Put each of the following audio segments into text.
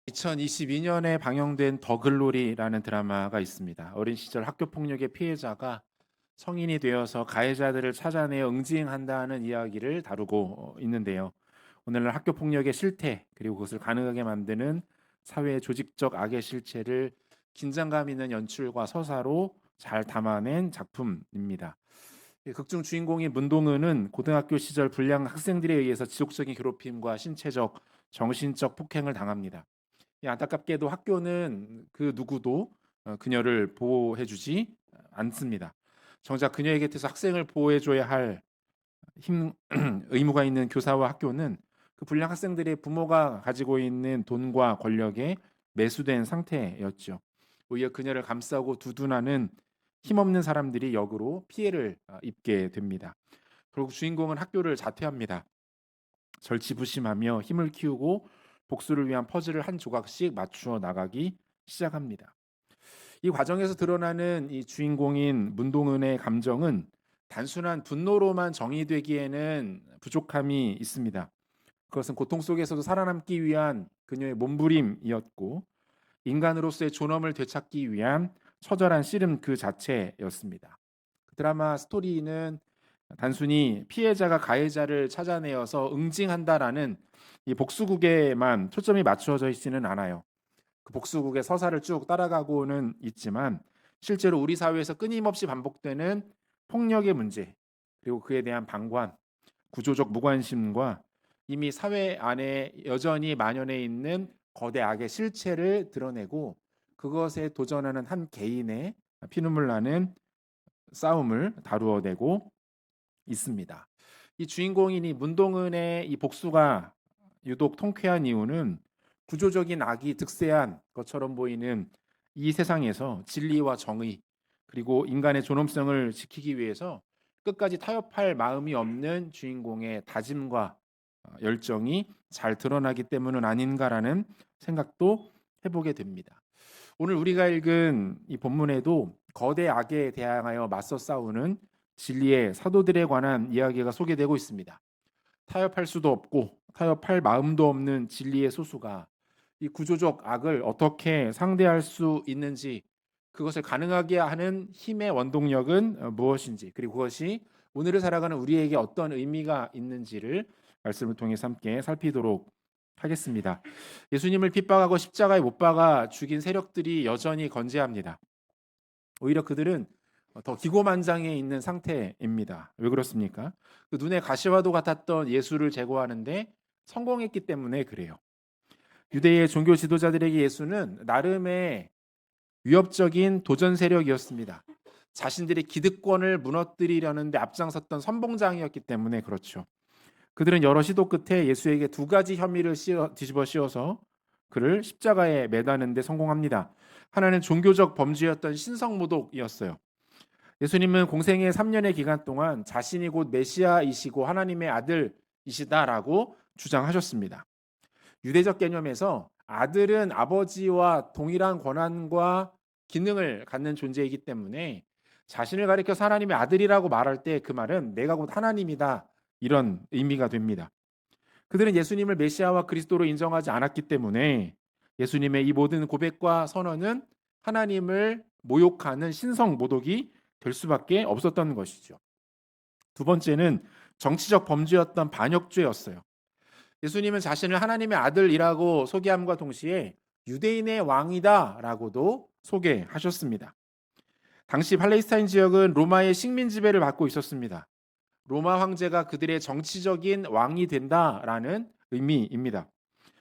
2022년에 방영된 더 글로리라는 드라마가 있습니다. 어린 시절 학교 폭력의 피해자가 성인이 되어서 가해자들을 찾아내어 응징한다는 이야기를 다루고 있는데요. 오늘날 학교 폭력의 실태 그리고 그것을 가능하게 만드는 사회의 조직적 악의 실체를 긴장감 있는 연출과 서사로 잘 담아낸 작품입니다. 극중 주인공인 문동은은 고등학교 시절 불량 학생들에 의해서 지속적인 괴롭힘과 신체적, 정신적 폭행을 당합니다. 안타깝게도 학교는 그 누구도 그녀를 보호해주지 않습니다. 정작 그녀의 곁에서 학생을 보호해줘야 할 힘, 의무가 있는 교사와 학교는 그 불량 학생들의 부모가 가지고 있는 돈과 권력에 매수된 상태였죠. 오히려 그녀를 감싸고 두둔하는 힘없는 사람들이 역으로 피해를 입게 됩니다. 결국 주인공은 학교를 자퇴합니다. 절치부심하며 힘을 키우고 복수를 위한 퍼즐을 한 조각씩 맞추어 나가기 시작합니다. 이 과정에서 드러나는 이 주인공인 문동은의 감정은 단순한 분노로만 정의되기에는 부족함이 있습니다. 그것은 고통 속에서도 살아남기 위한 그녀의 몸부림이었고 인간으로서의 존엄을 되찾기 위한 처절한 씨름 그 자체였습니다. 드라마 스토리는 단순히 피해자가 가해자를 찾아내어서 응징한다라는 이 복수극에만 초점이 맞추어져 있지는 않아요. 그 복수극의 서사를 쭉 따라가고는 있지만 실제로 우리 사회에서 끊임없이 반복되는 폭력의 문제 그리고 그에 대한 방관, 구조적 무관심과 이미 사회 안에 여전히 만연해 있는 거대 악의 실체를 드러내고 그것에 도전하는 한 개인의 피눈물 나는 싸움을 다루어내고 있습니다. 이 주인공인 이 문동은의 이 복수가 유독 통쾌한 이유는 구조적인 악이 득세한 것처럼 보이는 이 세상에서 진리와 정의 그리고 인간의 존엄성을 지키기 위해서 끝까지 타협할 마음이 없는 주인공의 다짐과 열정이 잘 드러나기 때문은 아닌가라는 생각도 해보게 됩니다. 오늘 우리가 읽은 이 본문에도 거대 악에 대항하여 맞서 싸우는 진리의 사도들에 관한 이야기가 소개되고 있습니다. 타협할 수도 없고 타협할 마음도 없는 진리의 소수가 이 구조적 악을 어떻게 상대할 수 있는지 그것을 가능하게 하는 힘의 원동력은 무엇인지 그리고 그것이 오늘을 살아가는 우리에게 어떤 의미가 있는지를 말씀을 통해서 함께 살피도록 하겠습니다. 예수님을 핍박하고 십자가에 못 박아 죽인 세력들이 여전히 건재합니다. 오히려 그들은 더 기고만장해 있는 상태입니다. 왜 그렇습니까? 그 눈에 가시와도 같았던 예수를 제거하는데 성공했기 때문에 그래요. 유대의 종교 지도자들에게 예수는 나름의 위협적인 도전 세력이었습니다. 자신들의 기득권을 무너뜨리려는데 앞장섰던 선봉장이었기 때문에 그렇죠. 그들은 여러 시도 끝에 예수에게 두 가지 혐의를 뒤집어 씌워서 그를 십자가에 매다는 데 성공합니다. 하나는 종교적 범죄였던 신성모독이었어요. 예수님은 공생의 3년의 기간 동안 자신이 곧 메시아이시고 하나님의 아들이시다라고 주장하셨습니다. 유대적 개념에서 아들은 아버지와 동일한 권한과 기능을 갖는 존재이기 때문에 자신을 가리켜서 하나님의 아들이라고 말할 때 그 말은 내가 곧 하나님이다 이런 의미가 됩니다. 그들은 예수님을 메시아와 그리스도로 인정하지 않았기 때문에 예수님의 이 모든 고백과 선언은 하나님을 모욕하는 신성 모독이 될 수밖에 없었던 것이죠. 두 번째는 정치적 범죄였던 반역죄였어요. 예수님은 자신을 하나님의 아들이라고 소개함과 동시에 유대인의 왕이다라고도 소개하셨습니다. 당시 팔레스타인 지역은 로마의 식민 지배를 받고 있었습니다. 로마 황제가 그들의 정치적인 왕이 된다라는 의미입니다.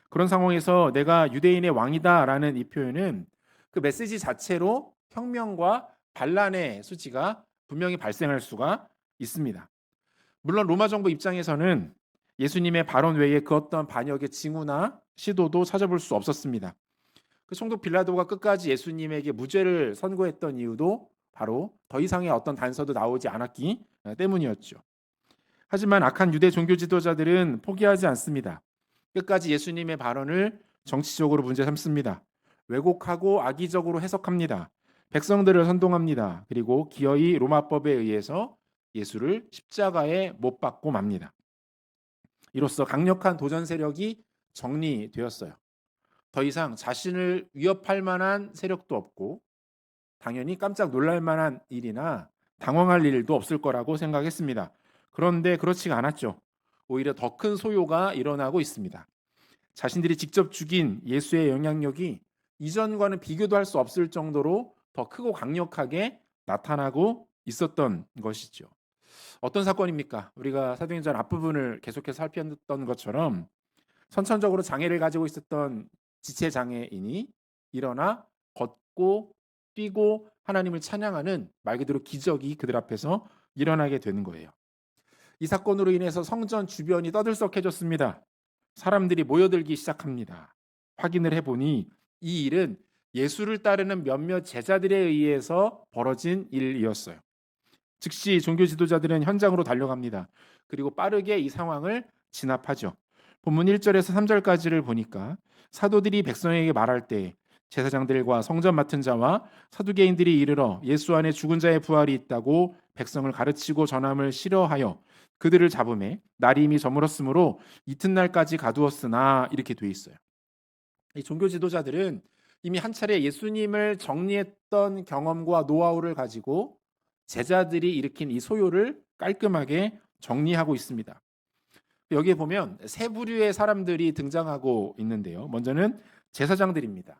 그런 상황에서 내가 유대인의 왕이다라는 이 표현은 그 메시지 자체로 혁명과 반란의 수치가 분명히 발생할 수가 있습니다. 물론 로마 정부 입장에서는 예수님의 발언 외에 그 어떤 반역의 징후나 시도도 찾아볼 수 없었습니다. 그 총독 빌라도가 끝까지 예수님에게 무죄를 선고했던 이유도 바로 더 이상의 어떤 단서도 나오지 않았기 때문이었죠. 하지만 악한 유대 종교 지도자들은 포기하지 않습니다. 끝까지 예수님의 발언을 정치적으로 문제 삼습니다. 왜곡하고 악의적으로 해석합니다. 백성들을 선동합니다. 그리고 기어이 로마법에 의해서 예수를 십자가에 못 박고 맙니다. 이로써 강력한 도전 세력이 정리되었어요. 더 이상 자신을 위협할 만한 세력도 없고 당연히 깜짝 놀랄 만한 일이나 당황할 일도 없을 거라고 생각했습니다. 그런데 그렇지가 않았죠. 오히려 더 큰 소요가 일어나고 있습니다. 자신들이 직접 죽인 예수의 영향력이 이전과는 비교도 할 수 없을 정도로 더 크고 강력하게 나타나고 있었던 것이죠. 어떤 사건입니까? 우리가 사도행전 앞부분을 계속해서 살폈던 것처럼 선천적으로 장애를 가지고 있었던 지체 장애인이 일어나 걷고 뛰고 하나님을 찬양하는 말 그대로 기적이 그들 앞에서 일어나게 되는 거예요. 이 사건으로 인해서 성전 주변이 떠들썩해졌습니다. 사람들이 모여들기 시작합니다. 확인을 해보니 이 일은 예수를 따르는 몇몇 제자들에 의해서 벌어진 일이었어요. 즉시 종교 지도자들은 현장으로 달려갑니다. 그리고 빠르게 이 상황을 진압하죠. 본문 1절에서 3절까지를 보니까 사도들이 백성에게 말할 때 제사장들과 성전 맡은 자와 사두개인들이 이르러 예수 안에 죽은 자의 부활이 있다고 백성을 가르치고 전함을 싫어하여 그들을 잡음에 날이 이미 저물었으므로 이튿날까지 가두었으나 이렇게 돼 있어요. 이 종교 지도자들은 이미 한 차례 예수님을 정리했던 경험과 노하우를 가지고 제자들이 일으킨 이 소요를 깔끔하게 정리하고 있습니다. 여기에 보면 세 부류의 사람들이 등장하고 있는데요. 먼저는 제사장들입니다.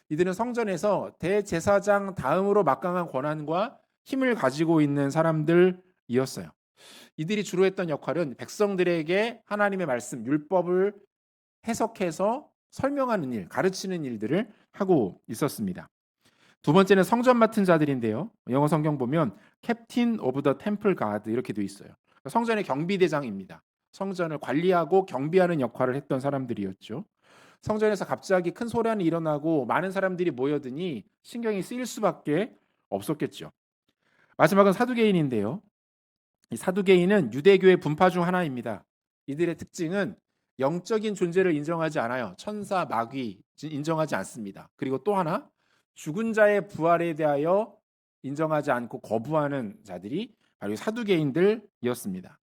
이들은 성전에서 대제사장 다음으로 막강한 권한과 힘을 가지고 있는 사람들이었어요. 이들이 주로 했던 역할은 백성들에게 하나님의 말씀, 율법을 해석해서 설명하는 일, 가르치는 일들을 하고 있었습니다. 두 번째는 성전 맡은 자들인데요. 영어 성경 보면 캡틴 오브 더 템플 가드 이렇게 돼 있어요. 성전의 경비대장입니다. 성전을 관리하고 경비하는 역할을 했던 사람들이었죠. 성전에서 갑자기 큰 소란이 일어나고 많은 사람들이 모여드니 신경이 쓰일 수밖에 없었겠죠. 마지막은 사두개인인데요. 이 사두개인은 유대교의 분파 중 하나입니다. 이들의 특징은 영적인 존재를 인정하지 않아요. 천사, 마귀 인정하지 않습니다. 그리고 또 하나 죽은 자의 부활에 대하여 인정하지 않고 거부하는 자들이 바로 사두개인들이었습니다.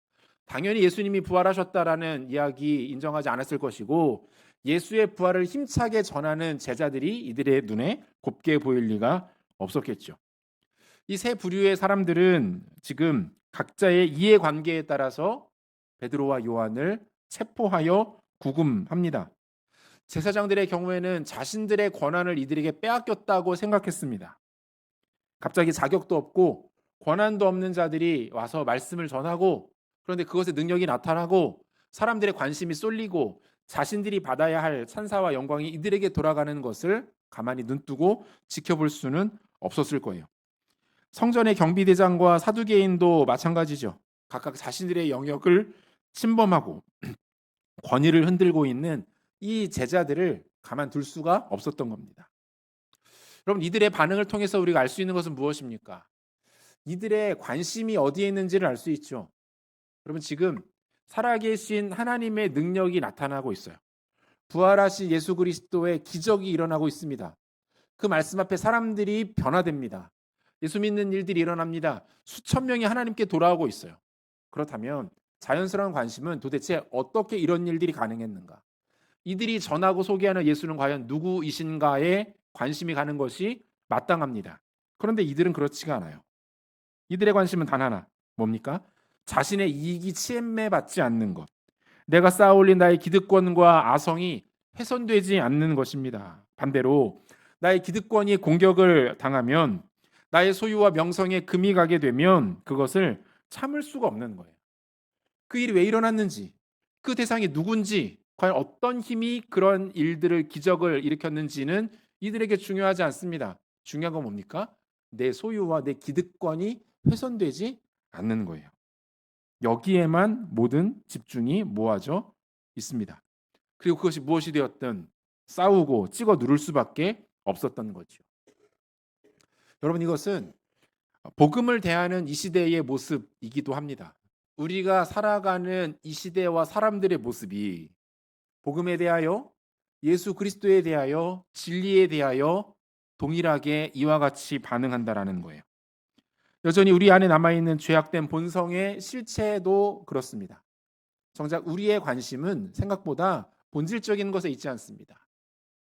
당연히 예수님이 부활하셨다라는 이야기 인정하지 않았을 것이고 예수의 부활을 힘차게 전하는 제자들이 이들의 눈에 곱게 보일 리가 없었겠죠. 이 세 부류의 사람들은 지금 각자의 이해관계에 따라서 베드로와 요한을 체포하여 구금합니다. 제사장들의 경우에는 자신들의 권한을 이들에게 빼앗겼다고 생각했습니다. 갑자기 자격도 없고 권한도 없는 자들이 와서 말씀을 전하고 그런데 그것의 능력이 나타나고 사람들의 관심이 쏠리고 자신들이 받아야 할 찬사와 영광이 이들에게 돌아가는 것을 가만히 눈뜨고 지켜볼 수는 없었을 거예요. 성전의 경비대장과 사두개인도 마찬가지죠. 각각 자신들의 영역을 침범하고 권위를 흔들고 있는 이 제자들을 가만둘 수가 없었던 겁니다. 여러분 이들의 반응을 통해서 우리가 알 수 있는 것은 무엇입니까? 이들의 관심이 어디에 있는지를 알 수 있죠. 여러분 지금 살아계신 하나님의 능력이 나타나고 있어요. 부활하신 예수 그리스도의 기적이 일어나고 있습니다. 그 말씀 앞에 사람들이 변화됩니다. 예수 믿는 일들이 일어납니다. 수천 명이 하나님께 돌아오고 있어요. 그렇다면 자연스러운 관심은 도대체 어떻게 이런 일들이 가능했는가? 이들이 전하고 소개하는 예수는 과연 누구이신가에 관심이 가는 것이 마땅합니다. 그런데 이들은 그렇지가 않아요. 이들의 관심은 단 하나, 뭡니까? 자신의 이익이 침해받지 않는 것. 내가 쌓아올린 나의 기득권과 아성이 훼손되지 않는 것입니다. 반대로 나의 기득권이 공격을 당하면 나의 소유와 명성에 금이 가게 되면 그것을 참을 수가 없는 거예요. 그 일이 왜 일어났는지, 그 대상이 누군지, 과연 어떤 힘이 그런 일들을 기적을 일으켰는지는 이들에게 중요하지 않습니다. 중요한 건 뭡니까? 내 소유와 내 기득권이 훼손되지 않는 거예요. 여기에만 모든 집중이 모아져 있습니다. 그리고 그것이 무엇이 되었든 싸우고 찍어 누를 수밖에 없었던 거죠. 여러분 이것은 복음을 대하는 이 시대의 모습이기도 합니다. 우리가 살아가는 이 시대와 사람들의 모습이 복음에 대하여 예수 그리스도에 대하여 진리에 대하여 동일하게 이와 같이 반응한다라는 거예요. 여전히 우리 안에 남아있는 죄악된 본성의 실체도 그렇습니다. 정작 우리의 관심은 생각보다 본질적인 것에 있지 않습니다.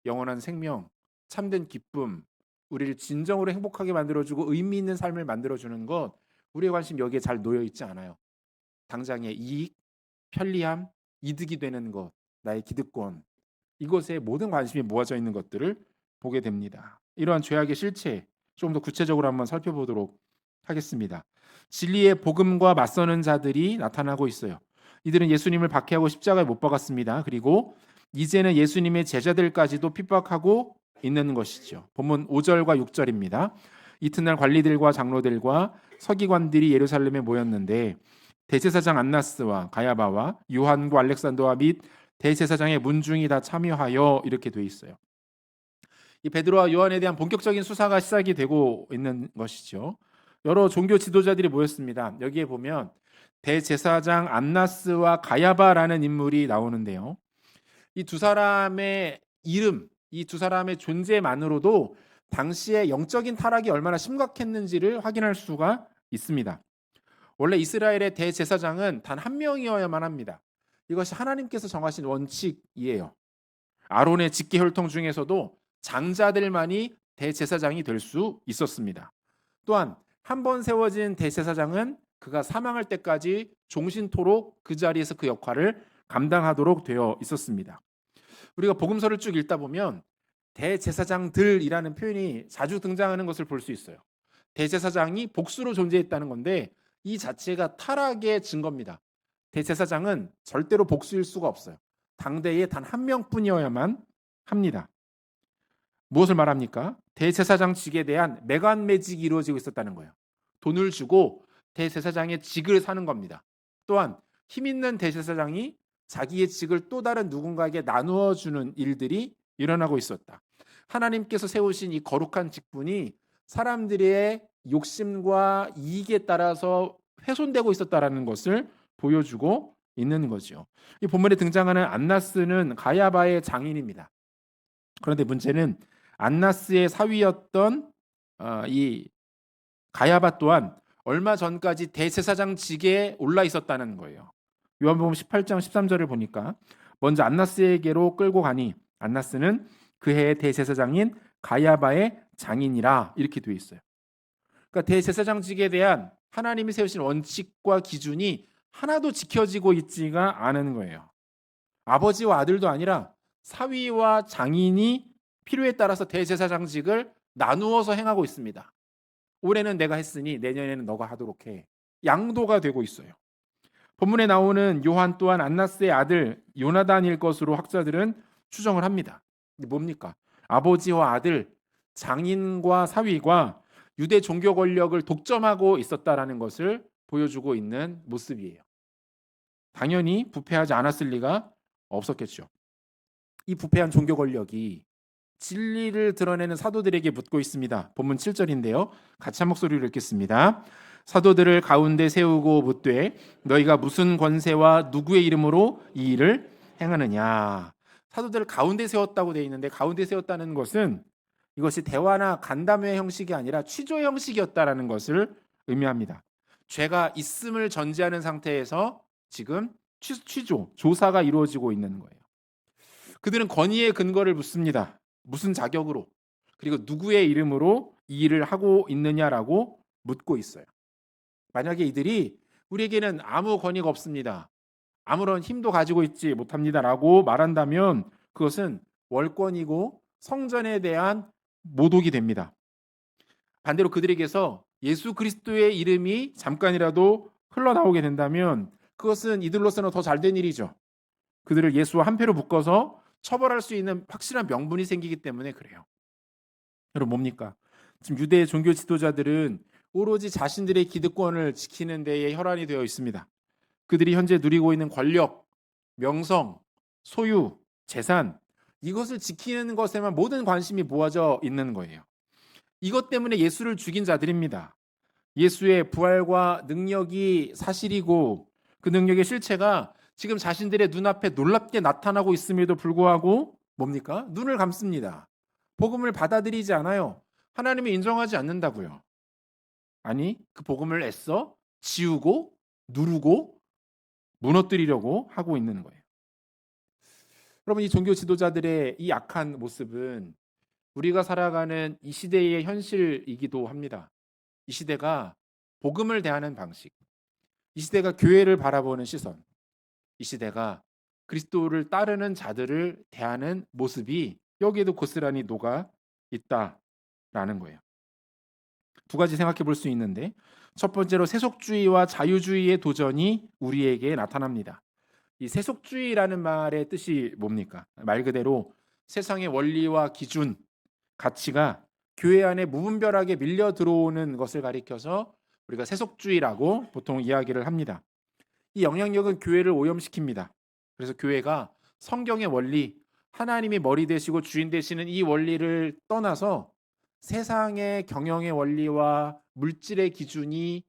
영원한 생명, 참된 기쁨, 우리를 진정으로 행복하게 만들어주고 의미 있는 삶을 만들어주는 것, 우리의 관심 여기에 잘 놓여 있지 않아요. 당장의 이익, 편리함, 이득이 되는 것, 나의 기득권, 이것에 모든 관심이 모아져 있는 것들을 보게 됩니다. 이러한 죄악의 실체 좀 더 구체적으로 한번 살펴보도록 하겠습니다. 진리의 복음과 맞서는 자들이 나타나고 있어요. 이들은 예수님을 박해하고 십자가에 못 박았습니다. 그리고 이제는 예수님의 제자들까지도 핍박하고 있는 것이죠. 본문 5절과 6절입니다. 이튿날 관리들과 장로들과 서기관들이 예루살렘에 모였는데 대제사장 안나스와 가야바와 요한과 알렉산더와 및 대제사장의 문중이 다 참여하여 이렇게 돼 있어요. 이 베드로와 요한에 대한 본격적인 수사가 시작이 되고 있는 것이죠. 여러 종교 지도자들이 모였습니다. 여기에 보면 대제사장 안나스와 가야바라는 인물이 나오는데요. 이 두 사람의 이름, 이 두 사람의 존재만으로도 당시의 영적인 타락이 얼마나 심각했는지를 확인할 수가 있습니다. 원래 이스라엘의 대제사장은 단 한 명이어야만 합니다. 이것이 하나님께서 정하신 원칙이에요. 아론의 직계 혈통 중에서도 장자들만이 대제사장이 될 수 있었습니다. 또한 한 번 세워진 대제사장은 그가 사망할 때까지 종신토록 그 자리에서 그 역할을 감당하도록 되어 있었습니다. 우리가 복음서를 쭉 읽다 보면 대제사장들이라는 표현이 자주 등장하는 것을 볼 수 있어요. 대제사장이 복수로 존재했다는 건데 이 자체가 타락의 증거입니다. 대제사장은 절대로 복수일 수가 없어요. 당대에 단 한 명뿐이어야만 합니다. 무엇을 말합니까? 대제사장직에 대한 매간매직이 이루어지고 있었다는 거예요. 돈을 주고 대제사장의 직을 사는 겁니다. 또한 힘 있는 대제사장이 자기의 직을 또 다른 누군가에게 나누어 주는 일들이 일어나고 있었다. 하나님께서 세우신 이 거룩한 직분이 사람들의 욕심과 이익에 따라서 훼손되고 있었다라는 것을 보여주고 있는 거죠. 이 본문에 등장하는 안나스는 가야바의 장인입니다. 그런데 문제는 안나스의 사위였던 이 가야바 또한 얼마 전까지 대제사장직에 올라 있었다는 거예요. 요한복음 18장 13절을 보니까 먼저 안나스에게로 끌고 가니 안나스는 그 해의 대제사장인 가야바의 장인이라 이렇게 되어 있어요. 그러니까 대제사장직에 대한 하나님이 세우신 원칙과 기준이 하나도 지켜지고 있지가 않은 거예요. 아버지와 아들도 아니라 사위와 장인이 필요에 따라서 대제사장직을 나누어서 행하고 있습니다. 올해는 내가 했으니 내년에는 너가 하도록 해. 양도가 되고 있어요. 본문에 나오는 요한 또한 안나스의 아들 요나단일 것으로 학자들은 추정을 합니다. 뭡니까? 아버지와 아들, 장인과 사위가 유대 종교 권력을 독점하고 있었다라는 것을 보여주고 있는 모습이에요. 당연히 부패하지 않았을 리가 없었겠죠. 이 부패한 종교 권력이 진리를 드러내는 사도들에게 묻고 있습니다. 본문 7절인데요. 같이 한 목소리로 읽겠습니다. 사도들을 가운데 세우고 묻되 너희가 무슨 권세와 누구의 이름으로 이 일을 행하느냐. 사도들을 가운데 세웠다고 되어 있는데 가운데 세웠다는 것은 이것이 대화나 간담회 형식이 아니라 취조 형식이었다라는 것을 의미합니다. 죄가 있음을 전제하는 상태에서 지금 취조, 조사가 이루어지고 있는 거예요. 그들은 권위의 근거를 묻습니다. 무슨 자격으로 그리고 누구의 이름으로 이 일을 하고 있느냐라고 묻고 있어요. 만약에 이들이 우리에게는 아무 권위가 없습니다. 아무런 힘도 가지고 있지 못합니다라고 말한다면 그것은 월권이고 성전에 대한 모독이 됩니다. 반대로 그들에게서 예수 그리스도의 이름이 잠깐이라도 흘러나오게 된다면 그것은 이들로서는 더 잘된 일이죠. 그들을 예수와 한 패로 묶어서 처벌할 수 있는 확실한 명분이 생기기 때문에 그래요. 여러분 뭡니까? 지금 유대 종교 지도자들은 오로지 자신들의 기득권을 지키는 데에 혈안이 되어 있습니다. 그들이 현재 누리고 있는 권력, 명성, 소유, 재산 이것을 지키는 것에만 모든 관심이 모아져 있는 거예요. 이것 때문에 예수를 죽인 자들입니다. 예수의 부활과 능력이 사실이고 그 능력의 실체가 지금 자신들의 눈앞에 놀랍게 나타나고 있음에도 불구하고 뭡니까? 눈을 감습니다. 복음을 받아들이지 않아요. 하나님이 인정하지 않는다고요. 아니, 그 복음을 애써 지우고 누르고 무너뜨리려고 하고 있는 거예요. 여러분, 이 종교 지도자들의 이 악한 모습은 우리가 살아가는 이 시대의 현실이기도 합니다. 이 시대가 복음을 대하는 방식, 이 시대가 교회를 바라보는 시선, 이 시대가 그리스도를 따르는 자들을 대하는 모습이 여기에도 고스란히 녹아 있다라는 거예요. 두 가지 생각해 볼 수 있는데, 첫 번째로 세속주의와 자유주의의 도전이 우리에게 나타납니다. 이 세속주의라는 말의 뜻이 뭡니까? 말 그대로 세상의 원리와 기준, 가치가 교회 안에 무분별하게 밀려 들어오는 것을 가리켜서 우리가 세속주의라고 보통 이야기를 합니다. 이 영향력은 교회를 오염시킵니다. 그래서 교회가 성경의 원리, 하나님이 머리 되시고 주인 되시는 이 원리를 떠나서 세상의 경영의 원리와 물질의 기준이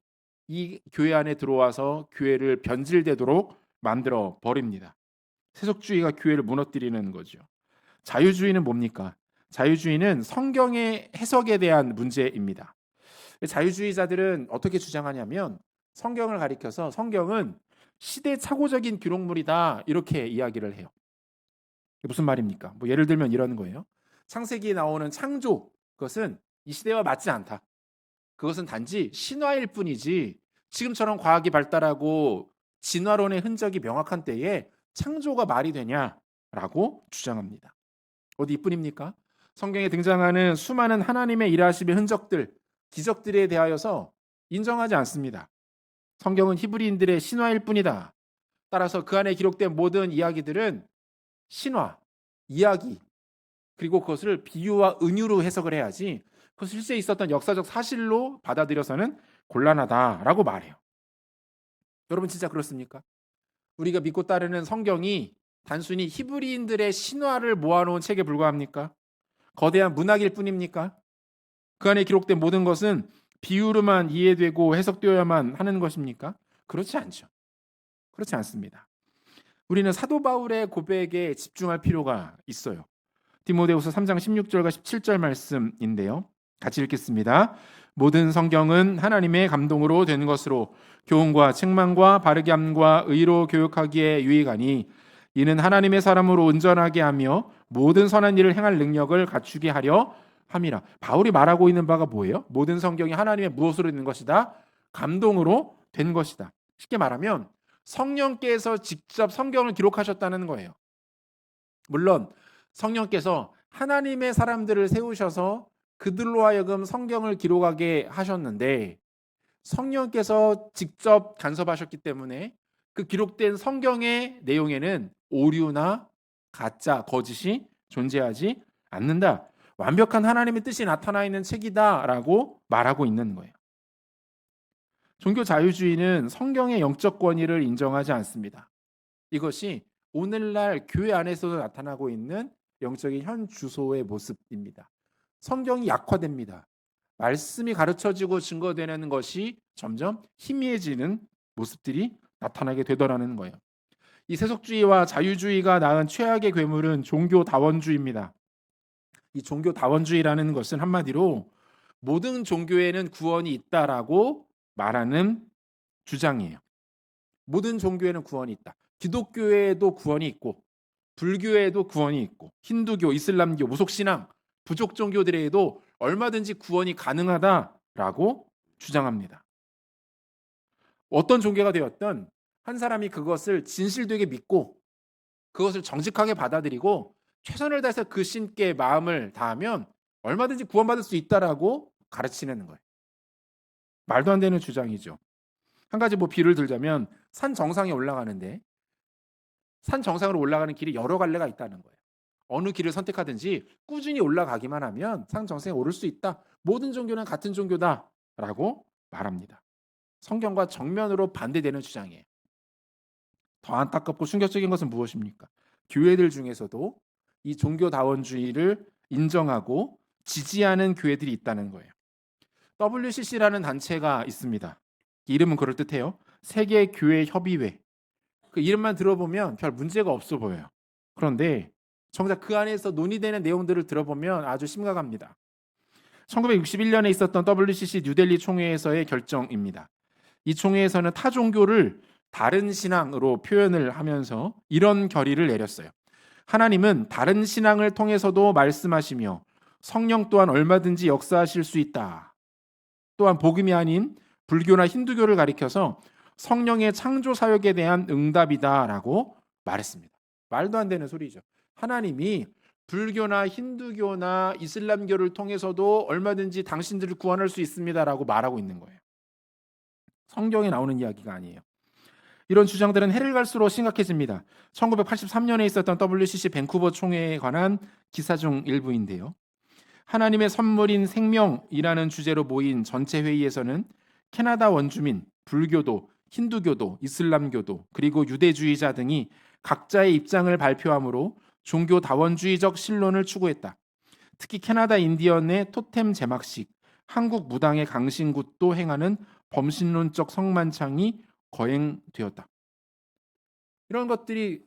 이 교회 안에 들어와서 교회를 변질되도록 만들어 버립니다. 세속주의가 교회를 무너뜨리는 거죠. 자유주의는 뭡니까? 자유주의는 성경의 해석에 대한 문제입니다. 자유주의자들은 어떻게 주장하냐면 성경을 가리켜서 성경은 시대착오적인 기록물이다 이렇게 이야기를 해요. 무슨 말입니까? 뭐 예를 들면 이런 거예요. 창세기에 나오는 창조, 그것은 이 시대와 맞지 않다. 그것은 단지 신화일 뿐이지 지금처럼 과학이 발달하고 진화론의 흔적이 명확한 때에 창조가 말이 되냐라고 주장합니다. 어디 이뿐입니까? 성경에 등장하는 수많은 하나님의 일하심의 흔적들, 기적들에 대하여서 인정하지 않습니다. 성경은 히브리인들의 신화일 뿐이다. 따라서 그 안에 기록된 모든 이야기들은 신화, 이야기, 그리고 그것을 비유와 은유로 해석을 해야지 그 실제 있었던 역사적 사실로 받아들여서는 곤란하다라고 말해요. 여러분 진짜 그렇습니까? 우리가 믿고 따르는 성경이 단순히 히브리인들의 신화를 모아놓은 책에 불과합니까? 거대한 문학일 뿐입니까? 그 안에 기록된 모든 것은 비유로만 이해되고 해석되어야만 하는 것입니까? 그렇지 않죠. 그렇지 않습니다. 우리는 사도 바울의 고백에 집중할 필요가 있어요. 디모데후서 3장 16절과 17절 말씀인데요. 같이 읽겠습니다. 모든 성경은 하나님의 감동으로 된 것으로 교훈과 책망과 바르게 함과 의로 교육하기에 유익하니 이는 하나님의 사람으로 온전하게 하며 모든 선한 일을 행할 능력을 갖추게 하려 함이라. 바울이 말하고 있는 바가 뭐예요? 모든 성경이 하나님의 무엇으로 된 것이다? 감동으로 된 것이다. 쉽게 말하면 성령께서 직접 성경을 기록하셨다는 거예요. 물론 성령께서 하나님의 사람들을 세우셔서 그들로 하여금 성경을 기록하게 하셨는데 성령께서 직접 간섭하셨기 때문에 그 기록된 성경의 내용에는 오류나 가짜, 거짓이 존재하지 않는다. 완벽한 하나님의 뜻이 나타나 있는 책이다라고 말하고 있는 거예요. 종교 자유주의는 성경의 영적 권위를 인정하지 않습니다. 이것이 오늘날 교회 안에서도 나타나고 있는 영적인 현 주소의 모습입니다. 성경이 약화됩니다. 말씀이 가르쳐지고 증거되는 것이 점점 희미해지는 모습들이 나타나게 되더라는 거예요. 이 세속주의와 자유주의가 낳은 최악의 괴물은 종교다원주의입니다. 이 종교다원주의라는 것은 한마디로 모든 종교에는 구원이 있다라고 말하는 주장이에요. 모든 종교에는 구원이 있다. 기독교에도 구원이 있고 불교에도 구원이 있고 힌두교, 이슬람교, 무속신앙, 부족 종교들에도 얼마든지 구원이 가능하다라고 주장합니다. 어떤 종교가 되었든 한 사람이 그것을 진실되게 믿고 그것을 정직하게 받아들이고 최선을 다해서 그 신께 마음을 다하면 얼마든지 구원받을 수 있다라고 가르치는 거예요. 말도 안 되는 주장이죠. 한 가지 비유를 들자면 산 정상에 올라가는데 산 정상으로 올라가는 길이 여러 갈래가 있다는 거예요. 어느 길을 선택하든지 꾸준히 올라가기만 하면 산 정상에 오를 수 있다. 모든 종교는 같은 종교다라고 말합니다. 성경과 정면으로 반대되는 주장이에요. 더 안타깝고 충격적인 것은 무엇입니까? 교회들 중에서도 이 종교다원주의를 인정하고 지지하는 교회들이 있다는 거예요. WCC라는 단체가 있습니다. 이름은 그럴듯해요. 세계교회협의회. 그 이름만 들어보면 별 문제가 없어 보여요. 그런데 정작 그 안에서 논의되는 내용들을 들어보면 아주 심각합니다. 1961년에 있었던 WCC 뉴델리 총회에서의 결정입니다. 이 총회에서는 타 종교를 다른 신앙으로 표현을 하면서 이런 결의를 내렸어요. 하나님은 다른 신앙을 통해서도 말씀하시며 성령 또한 얼마든지 역사하실 수 있다. 또한 복음이 아닌 불교나 힌두교를 가리켜서 성령의 창조 사역에 대한 응답이다라고 말했습니다. 말도 안 되는 소리죠. 하나님이 불교나 힌두교나 이슬람교를 통해서도 얼마든지 당신들을 구원할 수 있습니다라고 말하고 있는 거예요. 성경에 나오는 이야기가 아니에요. 이런 주장들은 해를 갈수록 심각해집니다. 1983년에 있었던 WCC 밴쿠버 총회에 관한 기사 중 일부인데요. 하나님의 선물인 생명이라는 주제로 모인 전체 회의에서는 캐나다 원주민, 불교도, 힌두교도, 이슬람교도, 그리고 유대주의자 등이 각자의 입장을 발표하므로 종교 다원주의적 신론을 추구했다. 특히 캐나다 인디언의 토템 제막식, 한국 무당의 강신굿도 행하는 범신론적 성만창이 거행되었다. 이런 것들이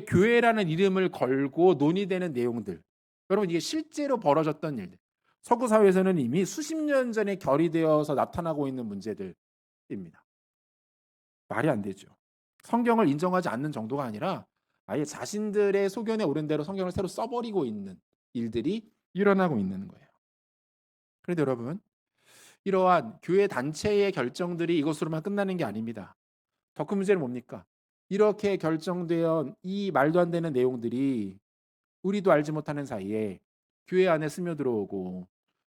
교회라는 이름을 걸고 논의되는 내용들. 여러분, 이게 실제로 벌어졌던 일들. 서구 사회에서는 이미 수십 년 전에 결의되어서 나타나고 있는 문제들입니다. 말이 안 되죠. 성경을 인정하지 않는 정도가 아니라 아예 자신들의 소견에 오른 대로 성경을 새로 써버리고 있는 일들이 일어나고 있는 거예요. 그런데 여러분, 이러한 교회 단체의 결정들이 이것으로만 끝나는 게 아닙니다. 더 큰 문제는 뭡니까? 이렇게 결정되어 이 말도 안 되는 내용들이 우리도 알지 못하는 사이에 교회 안에 스며들어오고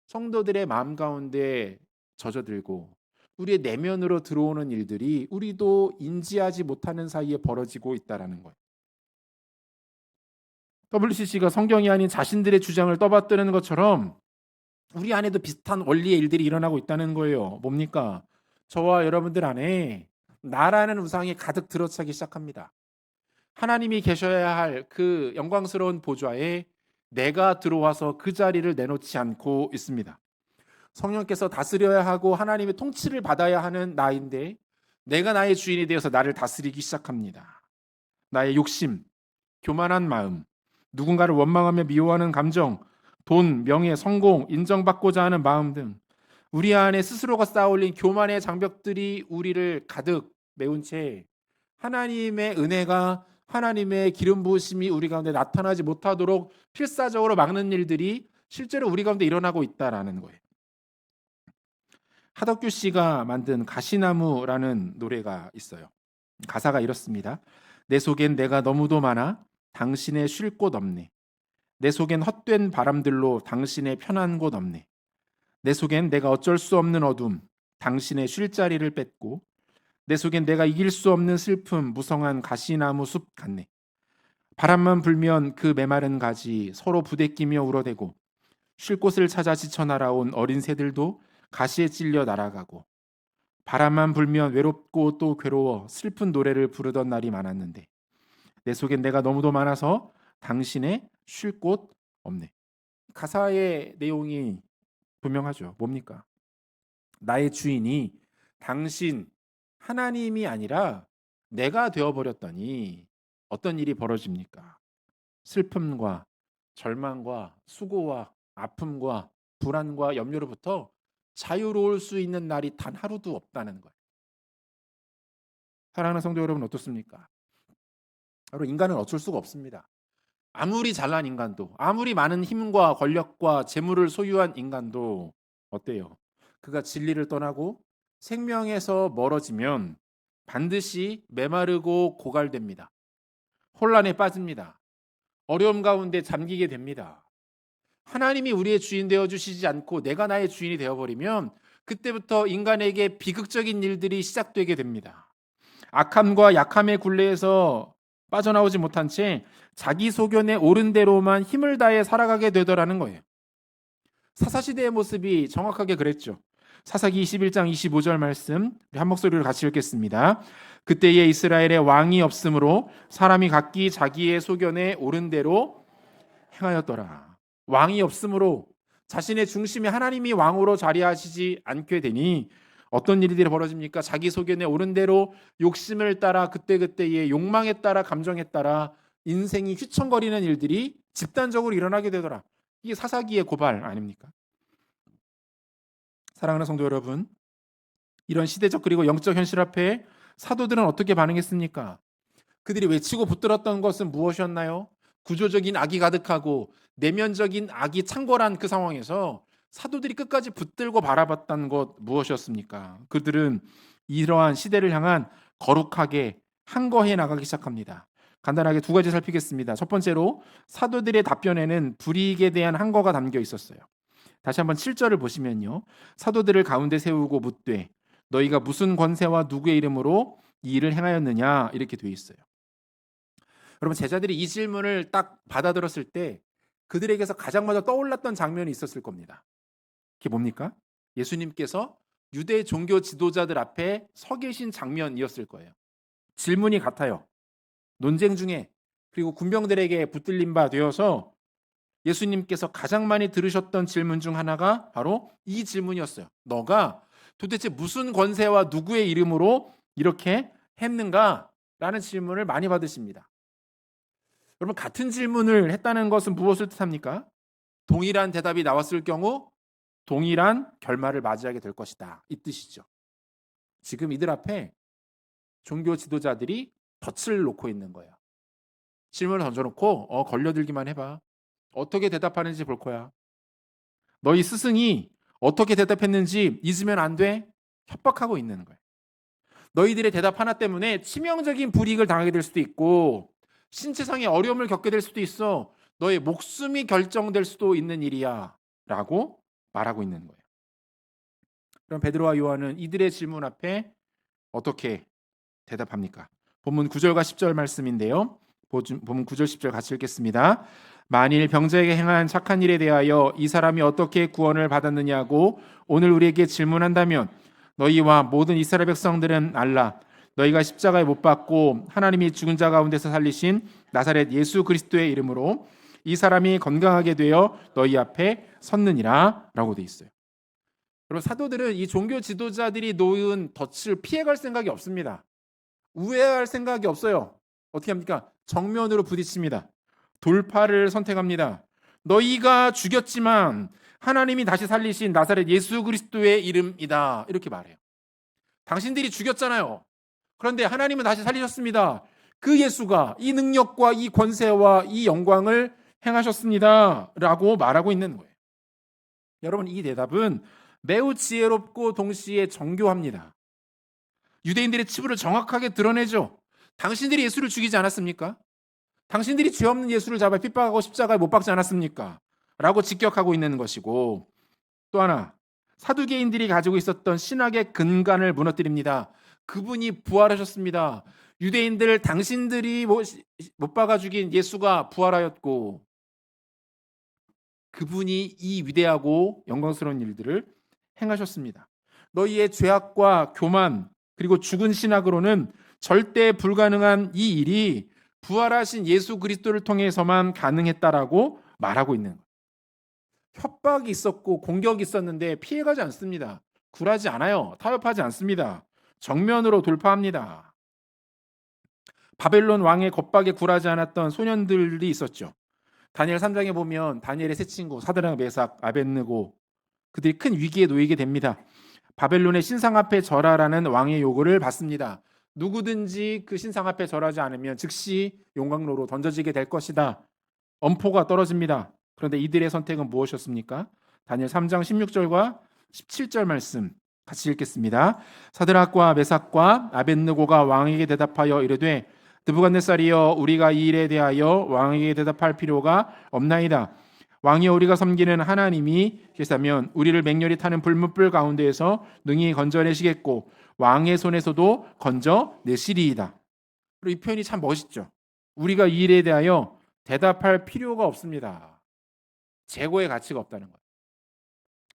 성도들의 마음 가운데 젖어들고 우리의 내면으로 들어오는 일들이 우리도 인지하지 못하는 사이에 벌어지고 있다는 거예요. WCC가 성경이 아닌 자신들의 주장을 떠받드는 것처럼 우리 안에도 비슷한 원리의 일들이 일어나고 있다는 거예요. 뭡니까? 저와 여러분들 안에 나라는 우상이 가득 들어차기 시작합니다. 하나님이 계셔야 할 그 영광스러운 보좌에 내가 들어와서 그 자리를 내놓지 않고 있습니다. 성령께서 다스려야 하고 하나님의 통치를 받아야 하는 나인데 내가 나의 주인이 되어서 나를 다스리기 시작합니다. 나의 욕심, 교만한 마음, 누군가를 원망하며 미워하는 감정, 돈, 명예, 성공, 인정받고자 하는 마음 등 우리 안에 스스로가 쌓아올린 교만의 장벽들이 우리를 가득 메운 채 하나님의 은혜가 하나님의 기름 부으심이 우리 가운데 나타나지 못하도록 필사적으로 막는 일들이 실제로 우리 가운데 일어나고 있다라는 거예요. 하덕규 씨가 만든 가시나무라는 노래가 있어요. 가사가 이렇습니다. 내 속엔 내가 너무도 많아 당신의 쉴 곳 없네. 내 속엔 헛된 바람들로 당신의 편한 곳 없네. 내 속엔 내가 어쩔 수 없는 어둠, 당신의 쉴 자리를 뺏고 내 속엔 내가 이길 수 없는 슬픔, 무성한 가시나무 숲 같네. 바람만 불면 그 메마른 가지 서로 부대끼며 울어대고 쉴 곳을 찾아 지쳐 날아온 어린 새들도 가시에 찔려 날아가고 바람만 불면 외롭고 또 괴로워 슬픈 노래를 부르던 날이 많았는데 내 속엔 내가 너무도 많아서 당신의 쉴 곳 없네. 가사의 내용이 분명하죠. 뭡니까? 나의 주인이 당신 하나님이 아니라 내가 되어버렸더니 어떤 일이 벌어집니까? 슬픔과 절망과 수고와 아픔과 불안과 염려로부터 자유로울 수 있는 날이 단 하루도 없다는 거예요. 사랑하는 성도 여러분, 어떻습니까? 여러분, 인간은 어쩔 수가 없습니다. 아무리 잘난 인간도, 아무리 많은 힘과 권력과 재물을 소유한 인간도 어때요? 그가 진리를 떠나고 생명에서 멀어지면 반드시 메마르고 고갈됩니다. 혼란에 빠집니다. 어려움 가운데 잠기게 됩니다. 하나님이 우리의 주인 되어주시지 않고 내가 나의 주인이 되어버리면 그때부터 인간에게 비극적인 일들이 시작되게 됩니다. 악함과 약함의 굴레에서 빠져나오지 못한 채 자기 소견에 옳은 대로만 힘을 다해 살아가게 되더라는 거예요. 사사시대의 모습이 정확하게 그랬죠. 사사기 21장 25절 말씀 우리 한 목소리로 같이 읽겠습니다. 그때에 이스라엘에 왕이 없으므로 사람이 각기 자기의 소견에 옳은 대로 행하였더라. 왕이 없으므로 자신의 중심에 하나님이 왕으로 자리하시지 않게 되니 어떤 일들이 벌어집니까? 자기 소견에 옳은 대로 욕심을 따라 그때그때의 욕망에 따라 감정에 따라 인생이 휘청거리는 일들이 집단적으로 일어나게 되더라. 이게 사사기의 고발 아닙니까? 사랑하는 성도 여러분, 이런 시대적 그리고 영적 현실 앞에 사도들은 어떻게 반응했습니까? 그들이 외치고 붙들었던 것은 무엇이었나요? 구조적인 악이 가득하고 내면적인 악이 창궐한 그 상황에서 사도들이 끝까지 붙들고 바라봤던 것 무엇이었습니까? 그들은 이러한 시대를 향한 거룩하게 항거해 나가기 시작합니다. 간단하게 두 가지 살피겠습니다. 첫 번째로 사도들의 답변에는 불이익에 대한 항거가 담겨 있었어요. 다시 한번 7절을 보시면요. 사도들을 가운데 세우고 묻되 너희가 무슨 권세와 누구의 이름으로 이 일을 행하였느냐 이렇게 돼 있어요. 여러분 제자들이 이 질문을 딱 받아들었을 때 그들에게서 가장 먼저 떠올랐던 장면이 있었을 겁니다. 그게 뭡니까? 예수님께서 유대 종교 지도자들 앞에 서 계신 장면이었을 거예요. 질문이 같아요. 논쟁 중에 그리고 군병들에게 붙들린 바 되어서 예수님께서 가장 많이 들으셨던 질문 중 하나가 바로 이 질문이었어요. 너가 도대체 무슨 권세와 누구의 이름으로 이렇게 했는가? 라는 질문을 많이 받으십니다. 여러분 같은 질문을 했다는 것은 무엇을 뜻합니까? 동일한 대답이 나왔을 경우 동일한 결말을 맞이하게 될 것이다. 이 뜻이죠. 지금 이들 앞에 종교 지도자들이 덫을 놓고 있는 거예요. 질문을 던져놓고 걸려들기만 해봐. 어떻게 대답하는지 볼 거야. 너희 스승이 어떻게 대답했는지 잊으면 안 돼. 협박하고 있는 거예요. 너희들의 대답 하나 때문에 치명적인 불이익을 당하게 될 수도 있고 신체상의 어려움을 겪게 될 수도 있어. 너의 목숨이 결정될 수도 있는 일이야 라고 말하고 있는 거예요. 그럼 베드로와 요한은 이들의 질문 앞에 어떻게 대답합니까? 본문 9절과 10절 말씀인데요. 본문 9절 10절 같이 읽겠습니다. 만일 병자에게 행한 착한 일에 대하여 이 사람이 어떻게 구원을 받았느냐고 오늘 우리에게 질문한다면 너희와 모든 이스라엘 백성들은 알라. 너희가 십자가에 못 박고 하나님이 죽은 자 가운데서 살리신 나사렛 예수 그리스도의 이름으로 이 사람이 건강하게 되어 너희 앞에 섰느니라 라고 돼 있어요. 여러분 사도들은 이 종교 지도자들이 놓은 덫을 피해갈 생각이 없습니다. 우회할 생각이 없어요. 어떻게 합니까? 정면으로 부딪힙니다. 돌파를 선택합니다. 너희가 죽였지만 하나님이 다시 살리신 나사렛 예수 그리스도의 이름이다. 이렇게 말해요. 당신들이 죽였잖아요. 그런데 하나님은 다시 살리셨습니다. 그 예수가 이 능력과 이 권세와 이 영광을 행하셨습니다. 라고 말하고 있는 거예요. 여러분 이 대답은 매우 지혜롭고 동시에 정교합니다. 유대인들의 치부를 정확하게 드러내죠. 당신들이 예수를 죽이지 않았습니까? 당신들이 죄 없는 예수를 잡아 핍박하고 십자가에 못 박지 않았습니까? 라고 직격하고 있는 것이고 또 하나 사두개인들이 가지고 있었던 신학의 근간을 무너뜨립니다. 그분이 부활하셨습니다. 유대인들 당신들이 못 박아 죽인 예수가 부활하였고 그분이 이 위대하고 영광스러운 일들을 행하셨습니다. 너희의 죄악과 교만 그리고 죽은 신학으로는 절대 불가능한 이 일이 부활하신 예수 그리스도를 통해서만 가능했다라고 말하고 있는 거예요. 협박이 있었고 공격이 있었는데 피해가지 않습니다. 굴하지 않아요. 타협하지 않습니다. 정면으로 돌파합니다. 바벨론 왕의 겁박에 굴하지 않았던 소년들이 있었죠. 다니엘 3장에 보면 다니엘의 세 친구 사드락, 메삭, 아벳느고 그들이 큰 위기에 놓이게 됩니다. 바벨론의 신상 앞에 절하라는 왕의 요구를 받습니다. 누구든지 그 신상 앞에 절하지 않으면 즉시 용광로로 던져지게 될 것이다. 엄포가 떨어집니다. 그런데 이들의 선택은 무엇이었습니까? 다니엘 3장 16절과 17절 말씀 같이 읽겠습니다. 사드락과 메삭과 아벳느고가 왕에게 대답하여 이르되 느부갓네살이여 우리가 이 일에 대하여 왕에게 대답할 필요가 없나이다. 왕이여 우리가 섬기는 하나님이 계시다면 우리를 맹렬히 타는 불문불 가운데에서 능히 건져내시겠고 왕의 손에서도 건져내시리이다. 그리고 이 표현이 참 멋있죠. 우리가 이 일에 대하여 대답할 필요가 없습니다. 재고의 가치가 없다는 거예요.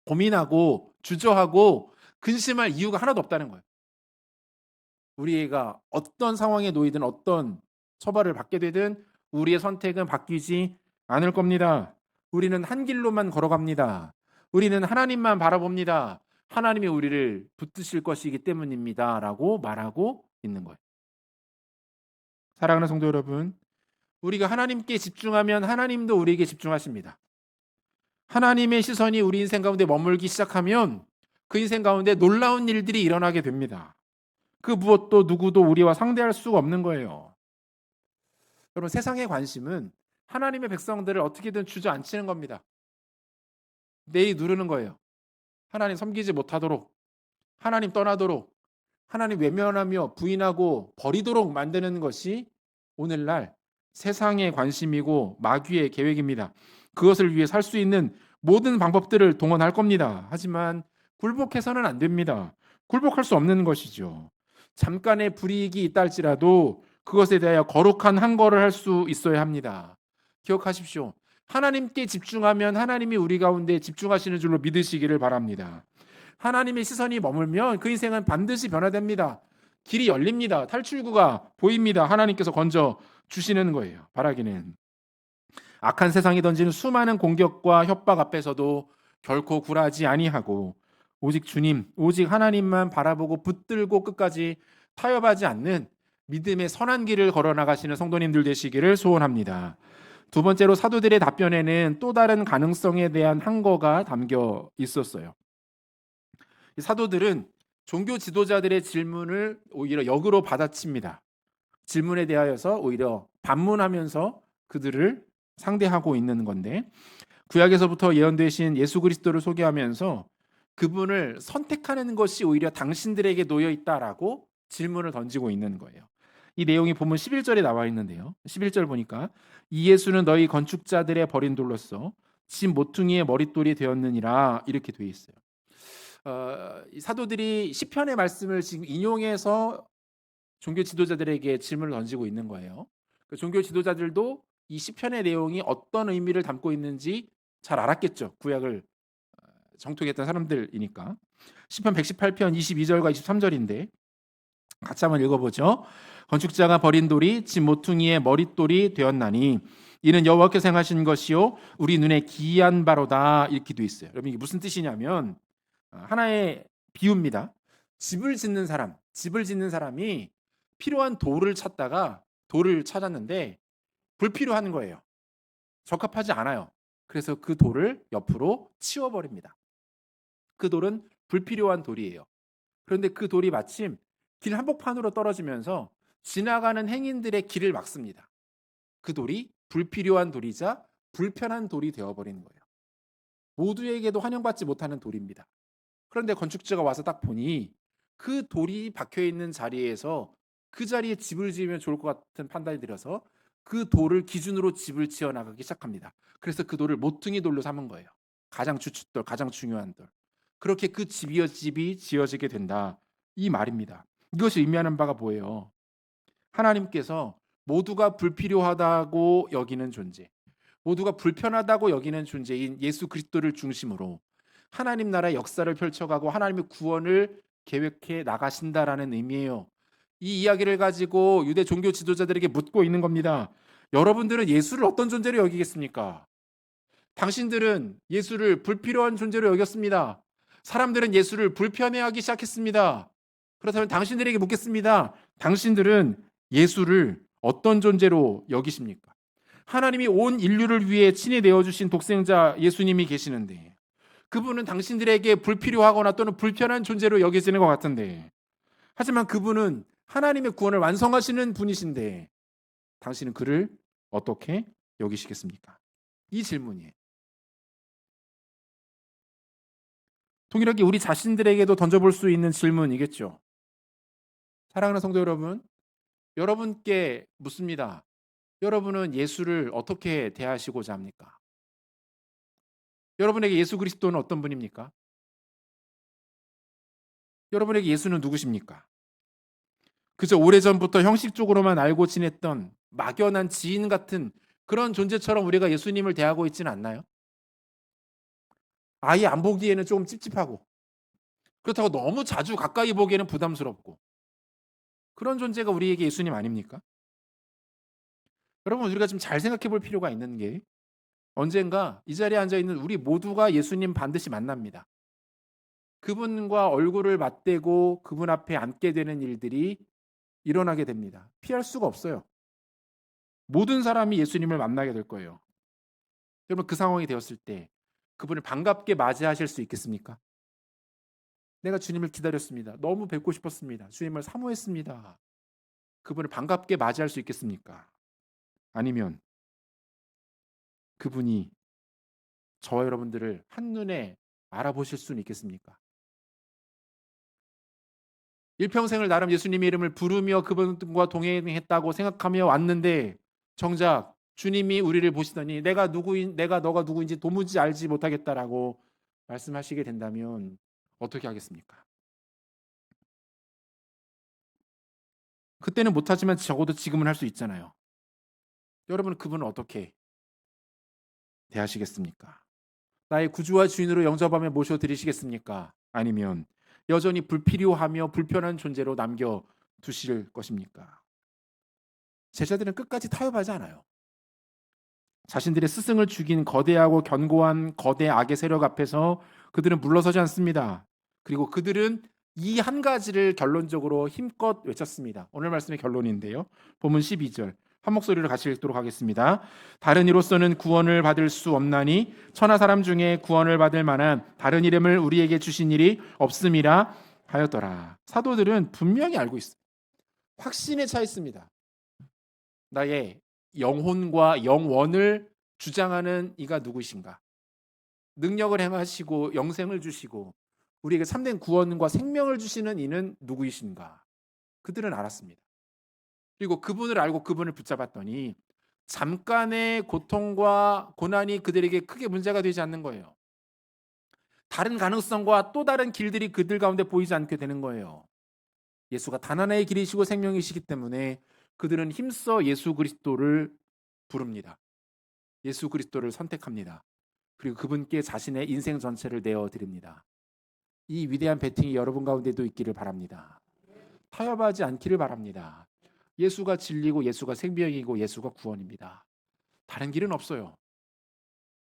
고민하고 주저하고 근심할 이유가 하나도 없다는 거예요. 우리가 어떤 상황에 놓이든 어떤 처벌을 받게 되든 우리의 선택은 바뀌지 않을 겁니다. 우리는 한 길로만 걸어갑니다. 우리는 하나님만 바라봅니다. 하나님이 우리를 붙드실 것이기 때문입니다. 라고 말하고 있는 거예요. 사랑하는 성도 여러분, 우리가 하나님께 집중하면 하나님도 우리에게 집중하십니다. 하나님의 시선이 우리 인생 가운데 머물기 시작하면 그 인생 가운데 놀라운 일들이 일어나게 됩니다. 그 무엇도 누구도 우리와 상대할 수가 없는 거예요. 여러분 세상의 관심은 하나님의 백성들을 어떻게든 주저앉히는 겁니다. 내이 누르는 거예요. 하나님 섬기지 못하도록, 하나님 떠나도록, 하나님 외면하며 부인하고 버리도록 만드는 것이 오늘날 세상의 관심이고 마귀의 계획입니다. 그것을 위해 살 수 있는 모든 방법들을 동원할 겁니다. 하지만 굴복해서는 안 됩니다. 굴복할 수 없는 것이죠. 잠깐의 불이익이 있다 할지라도 그것에 대하여 거룩한 항거를 할 수 있어야 합니다. 기억하십시오. 하나님께 집중하면 하나님이 우리 가운데 집중하시는 줄로 믿으시기를 바랍니다. 하나님의 시선이 머물면 그 인생은 반드시 변화됩니다. 길이 열립니다. 탈출구가 보입니다. 하나님께서 건져 주시는 거예요. 바라기는 악한 세상이 던지는 수많은 공격과 협박 앞에서도 결코 굴하지 아니하고 오직 주님, 오직 하나님만 바라보고 붙들고 끝까지 타협하지 않는 믿음의 선한 길을 걸어 나가시는 성도님들 되시기를 소원합니다. 두 번째로 사도들의 답변에는 또 다른 가능성에 대한 항거가 담겨 있었어요. 사도들은 종교 지도자들의 질문을 오히려 역으로 받아칩니다. 질문에 대하여서 오히려 반문하면서 그들을 상대하고 있는 건데, 구약에서부터 예언되신 예수 그리스도를 소개하면서 그분을 선택하는 것이 오히려 당신들에게 놓여 있다라고 질문을 던지고 있는 거예요. 이 내용이 본문 11절에 나와 있는데요. 11절 보니까 이 예수는 너희 건축자들의 버린 돌로서 집 모퉁이의 머릿돌이 되었느니라 이렇게 돼 있어요. 이 사도들이 시편의 말씀을 지금 인용해서 종교 지도자들에게 질문을 던지고 있는 거예요. 그 종교 지도자들도 이 시편의 내용이 어떤 의미를 담고 있는지 잘 알았겠죠. 구약을 정통했던 사람들이니까. 시편 118편 22절과 23절인데 같이 한번 읽어보죠. 건축자가 버린 돌이 집 모퉁이의 머릿돌이 되었나니 이는 여호와께서 행하신 것이요 우리 눈에 기이한 바로다 이렇게 돼 있어요. 여러분 이게 무슨 뜻이냐면 하나의 비유입니다. 집을 짓는 사람이 필요한 돌을 찾다가 돌을 찾았는데 불필요한 거예요. 적합하지 않아요. 그래서 그 돌을 옆으로 치워버립니다. 그 돌은 불필요한 돌이에요. 그런데 그 돌이 마침 길 한복판으로 떨어지면서 지나가는 행인들의 길을 막습니다. 그 돌이 불필요한 돌이자 불편한 돌이 되어버리는 거예요. 모두에게도 환영받지 못하는 돌입니다. 그런데 건축주가 와서 딱 보니 그 돌이 박혀 있는 자리에서 그 자리에 집을 지으면 좋을 것 같은 판단이 들어서 그 돌을 기준으로 집을 지어 나가기 시작합니다. 그래서 그 돌을 모퉁이 돌로 삼은 거예요. 가장 주춧돌, 가장 중요한 돌. 그렇게 그 집이 지어지게 된다. 이 말입니다. 이것이 의미하는 바가 뭐예요? 하나님께서 모두가 불필요하다고 여기는 존재, 모두가 불편하다고 여기는 존재인 예수 그리스도를 중심으로 하나님 나라의 역사를 펼쳐가고 하나님의 구원을 계획해 나가신다라는 의미예요. 이 이야기를 가지고 유대 종교 지도자들에게 묻고 있는 겁니다. 여러분들은 예수를 어떤 존재로 여기겠습니까? 당신들은 예수를 불필요한 존재로 여겼습니다. 사람들은 예수를 불편해하기 시작했습니다. 그렇다면 당신들에게 묻겠습니다. 당신들은 예수를 어떤 존재로 여기십니까? 하나님이 온 인류를 위해 친히 내어주신 독생자 예수님이 계시는데 그분은 당신들에게 불필요하거나 또는 불편한 존재로 여겨지는 것 같은데, 하지만 그분은 하나님의 구원을 완성하시는 분이신데 당신은 그를 어떻게 여기시겠습니까? 이 질문이에요. 동일하게 우리 자신들에게도 던져볼 수 있는 질문이겠죠. 사랑하는 성도 여러분, 여러분께 묻습니다. 여러분은 예수를 어떻게 대하시고자 합니까? 여러분에게 예수 그리스도는 어떤 분입니까? 여러분에게 예수는 누구십니까? 그저 오래전부터 형식적으로만 알고 지냈던 막연한 지인 같은 그런 존재처럼 우리가 예수님을 대하고 있지는 않나요? 아예 안 보기에는 조금 찝찝하고, 그렇다고 너무 자주 가까이 보기에는 부담스럽고, 그런 존재가 우리에게 예수님 아닙니까? 여러분, 우리가 좀 잘 생각해 볼 필요가 있는 게, 언젠가 이 자리에 앉아 있는 우리 모두가 예수님 반드시 만납니다. 그분과 얼굴을 맞대고 그분 앞에 앉게 되는 일들이 일어나게 됩니다. 피할 수가 없어요. 모든 사람이 예수님을 만나게 될 거예요. 여러분, 그 상황이 되었을 때 그분을 반갑게 맞이하실 수 있겠습니까? 내가 주님을 기다렸습니다. 너무 뵙고 싶었습니다. 주님을 사모했습니다. 그분을 반갑게 맞이할 수 있겠습니까? 아니면 그분이 저와 여러분들을 한눈에 알아보실 수는 있겠습니까? 일평생을 나름 예수님의 이름을 부르며 그분과 동행했다고 생각하며 왔는데 정작 주님이 우리를 보시더니 내가 너가 누구인지 도무지 알지 못하겠다라고 말씀하시게 된다면 어떻게 하겠습니까? 그때는 못하지만 적어도 지금은 할 수 있잖아요. 여러분 그분은 어떻게 대하시겠습니까? 나의 구주와 주인으로 영접하며 모셔드리시겠습니까? 아니면 여전히 불필요하며 불편한 존재로 남겨 두실 것입니까? 제자들은 끝까지 타협하지 않아요. 자신들의 스승을 죽인 거대하고 견고한 거대 악의 세력 앞에서 그들은 물러서지 않습니다. 그리고 그들은 이 한 가지를 결론적으로 힘껏 외쳤습니다. 오늘 말씀의 결론인데요. 본문 12절 한 목소리로 같이 읽도록 하겠습니다. 다른 이로서는 구원을 받을 수 없나니 천하 사람 중에 구원을 받을 만한 다른 이름을 우리에게 주신 일이 없음이라 하였더라. 사도들은 분명히 알고 있습니다. 확신에 차 있습니다. 나의 영혼과 영원을 주장하는 이가 누구신가? 능력을 행하시고 영생을 주시고 우리에게 참된 구원과 생명을 주시는 이는 누구이신가? 그들은 알았습니다. 그리고 그분을 알고 그분을 붙잡았더니 잠깐의 고통과 고난이 그들에게 크게 문제가 되지 않는 거예요. 다른 가능성과 또 다른 길들이 그들 가운데 보이지 않게 되는 거예요. 예수가 단 하나의 길이시고 생명이시기 때문에 그들은 힘써 예수 그리스도를 부릅니다. 예수 그리스도를 선택합니다. 그리고 그분께 자신의 인생 전체를 내어 드립니다. 이 위대한 배팅이 여러분 가운데도 있기를 바랍니다. 타협하지 않기를 바랍니다. 예수가 진리고 예수가 생명이고 예수가 구원입니다. 다른 길은 없어요.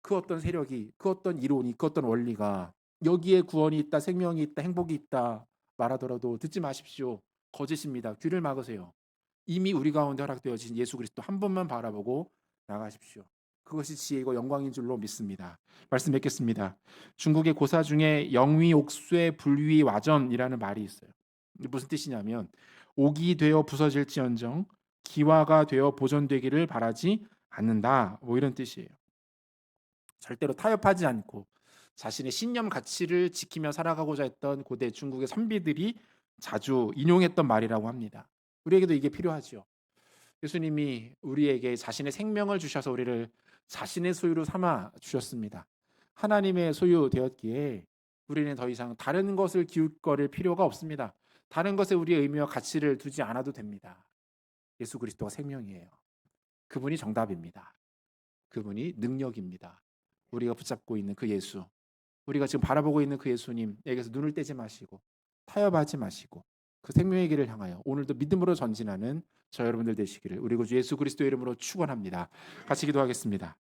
그 어떤 세력이, 그 어떤 이론이, 그 어떤 원리가 여기에 구원이 있다, 생명이 있다, 행복이 있다 말하더라도 듣지 마십시오. 거짓입니다. 귀를 막으세요. 이미 우리 가운데 허락되어진 예수 그리스도 한 번만 바라보고 나가십시오. 그것이 지혜이고 영광인 줄로 믿습니다. 말씀 맺겠습니다. 중국의 고사 중에 영위 옥쇠 불위 와전이라는 말이 있어요. 무슨 뜻이냐면 옥이 되어 부서질지언정 기화가 되어 보존되기를 바라지 않는다. 뭐 이런 뜻이에요. 절대로 타협하지 않고 자신의 신념 가치를 지키며 살아가고자 했던 고대 중국의 선비들이 자주 인용했던 말이라고 합니다. 우리에게도 이게 필요하죠. 예수님이 우리에게 자신의 생명을 주셔서 우리를 자신의 소유로 삼아 주셨습니다. 하나님의 소유 되었기에 우리는 더 이상 다른 것을 기웃거릴 필요가 없습니다. 다른 것에 우리의 의미와 가치를 두지 않아도 됩니다. 예수 그리스도가 생명이에요. 그분이 정답입니다. 그분이 능력입니다. 우리가 붙잡고 있는 그 예수, 우리가 지금 바라보고 있는 그 예수님에게서 눈을 떼지 마시고 타협하지 마시고 그 생명의 길을 향하여 오늘도 믿음으로 전진하는 저 여러분들 되시기를 우리 구주 예수 그리스도의 이름으로 축원합니다. 같이 기도하겠습니다.